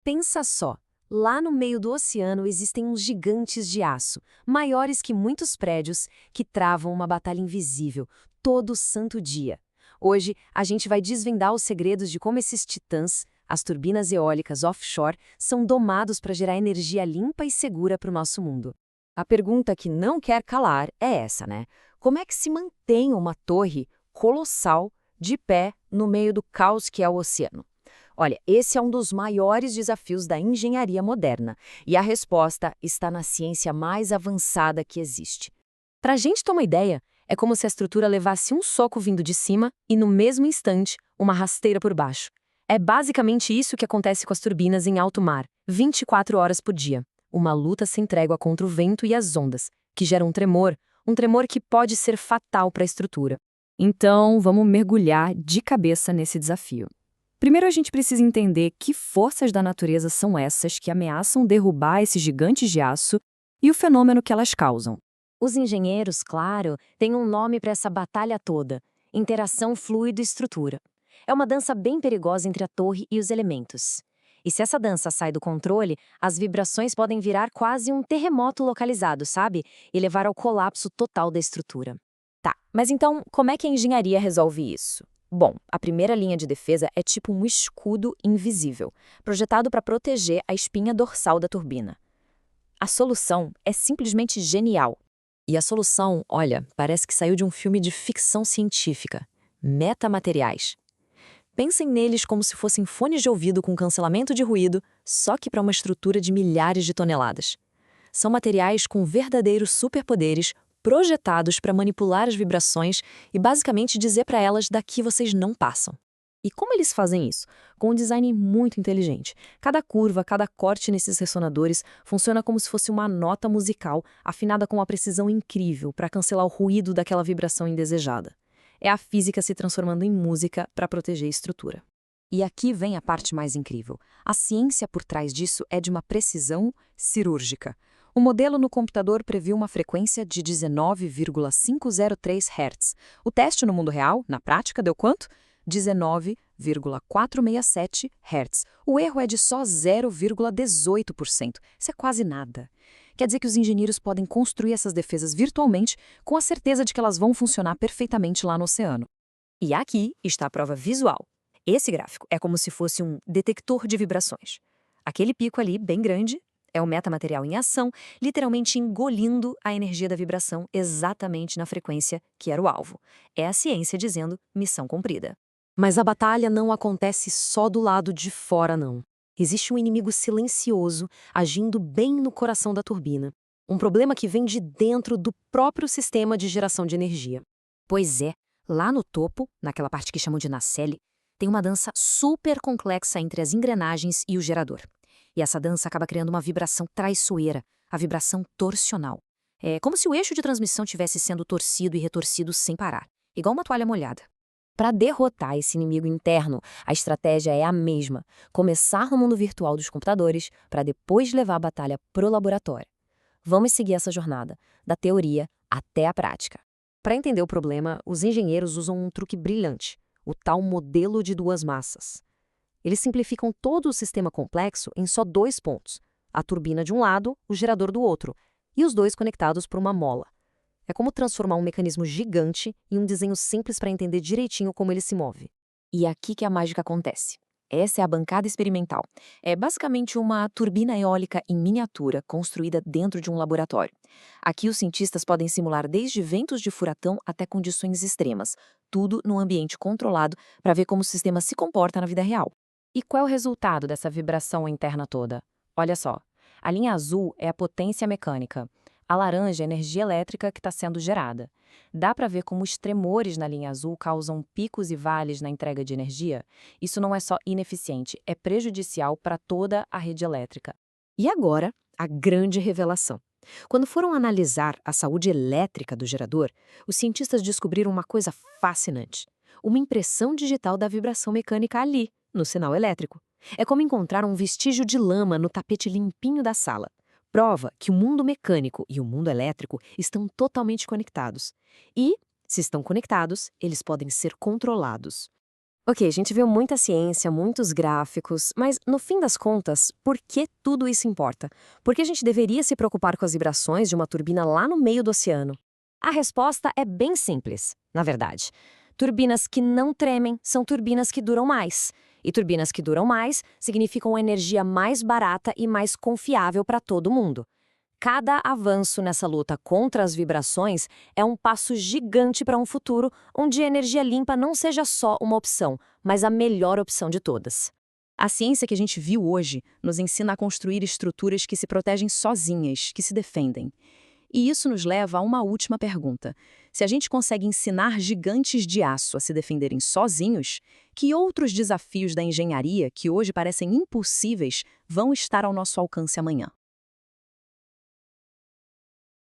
Pensa só, lá no meio do oceano existem uns gigantes de aço, maiores que muitos prédios, que travam uma batalha invisível todo santo dia. Hoje, a gente vai desvendar os segredos de como esses titãs, as turbinas eólicas offshore, são domados para gerar energia limpa e segura para o nosso mundo. A pergunta que não quer calar é essa, né? Como é que se mantém uma torre colossal de pé no meio do caos que é o oceano? Olha, esse é um dos maiores desafios da engenharia moderna, e a resposta está na ciência mais avançada que existe. Para a gente ter uma ideia, é como se a estrutura levasse um soco vindo de cima e, no mesmo instante, uma rasteira por baixo. É basicamente isso que acontece com as turbinas em alto mar, 24 horas por dia. Uma luta sem trégua contra o vento e as ondas, que gera um tremor que pode ser fatal para a estrutura. Então, vamos mergulhar de cabeça nesse desafio. Primeiro, a gente precisa entender que forças da natureza são essas que ameaçam derrubar esses gigantes de aço e o fenômeno que elas causam. Os engenheiros, claro, têm um nome para essa batalha toda: interação fluido-estrutura. É uma dança bem perigosa entre a torre e os elementos. E se essa dança sai do controle, as vibrações podem virar quase um terremoto localizado, sabe? E levar ao colapso total da estrutura. Tá, mas então como é que a engenharia resolve isso? Bom, a primeira linha de defesa é tipo um escudo invisível, projetado para proteger a espinha dorsal da turbina. A solução é simplesmente genial. E a solução, olha, parece que saiu de um filme de ficção científica. Metamateriais. Pensem neles como se fossem fones de ouvido com cancelamento de ruído, só que para uma estrutura de milhares de toneladas. São materiais com verdadeiros superpoderes projetados para manipular as vibrações e basicamente dizer para elas daqui vocês não passam. E como eles fazem isso? Com um design muito inteligente. Cada curva, cada corte nesses ressonadores funciona como se fosse uma nota musical afinada com uma precisão incrível para cancelar o ruído daquela vibração indesejada. É a física se transformando em música para proteger a estrutura. E aqui vem a parte mais incrível. A ciência por trás disso é de uma precisão cirúrgica. O modelo no computador previu uma frequência de 19,503 Hz. O teste no mundo real, na prática, deu quanto? 19,467 Hz. O erro é de só 0,18%. Isso é quase nada. Quer dizer que os engenheiros podem construir essas defesas virtualmente com a certeza de que elas vão funcionar perfeitamente lá no oceano. E aqui está a prova visual. Esse gráfico é como se fosse um detector de vibrações. Aquele pico ali, bem grande, é o metamaterial em ação, literalmente engolindo a energia da vibração exatamente na frequência que era o alvo. É a ciência dizendo missão cumprida. Mas a batalha não acontece só do lado de fora, não. Existe um inimigo silencioso agindo bem no coração da turbina. Um problema que vem de dentro do próprio sistema de geração de energia. Pois é, lá no topo, naquela parte que chamam de nacelle, tem uma dança super complexa entre as engrenagens e o gerador. E essa dança acaba criando uma vibração traiçoeira, a vibração torsional. É como se o eixo de transmissão estivesse sendo torcido e retorcido sem parar, igual uma toalha molhada. Para derrotar esse inimigo interno, a estratégia é a mesma: começar no mundo virtual dos computadores para depois levar a batalha pro laboratório. Vamos seguir essa jornada, da teoria até a prática. Para entender o problema, os engenheiros usam um truque brilhante, o tal modelo de duas massas. Eles simplificam todo o sistema complexo em só dois pontos: a turbina de um lado, o gerador do outro, e os dois conectados por uma mola. É como transformar um mecanismo gigante em um desenho simples para entender direitinho como ele se move. E é aqui que a mágica acontece. Essa é a bancada experimental. É basicamente uma turbina eólica em miniatura construída dentro de um laboratório. Aqui os cientistas podem simular desde ventos de furacão até condições extremas, tudo num ambiente controlado para ver como o sistema se comporta na vida real. E qual é o resultado dessa vibração interna toda? Olha só, a linha azul é a potência mecânica, a laranja é a energia elétrica que está sendo gerada. Dá para ver como os tremores na linha azul causam picos e vales na entrega de energia? Isso não é só ineficiente, é prejudicial para toda a rede elétrica. E agora, a grande revelação. Quando foram analisar a saúde elétrica do gerador, os cientistas descobriram uma coisa fascinante: uma impressão digital da vibração mecânica ali, no sinal elétrico. É como encontrar um vestígio de lama no tapete limpinho da sala. Prova que o mundo mecânico e o mundo elétrico estão totalmente conectados. E, se estão conectados, eles podem ser controlados. Ok, a gente viu muita ciência, muitos gráficos, mas no fim das contas, por que tudo isso importa? Por que a gente deveria se preocupar com as vibrações de uma turbina lá no meio do oceano? A resposta é bem simples, na verdade. Turbinas que não tremem são turbinas que duram mais. E turbinas que duram mais significam energia mais barata e mais confiável para todo mundo. Cada avanço nessa luta contra as vibrações é um passo gigante para um futuro onde a energia limpa não seja só uma opção, mas a melhor opção de todas. A ciência que a gente viu hoje nos ensina a construir estruturas que se protegem sozinhas, que se defendem. E isso nos leva a uma última pergunta. Se a gente consegue ensinar gigantes de aço a se defenderem sozinhos, que outros desafios da engenharia, que hoje parecem impossíveis, vão estar ao nosso alcance amanhã?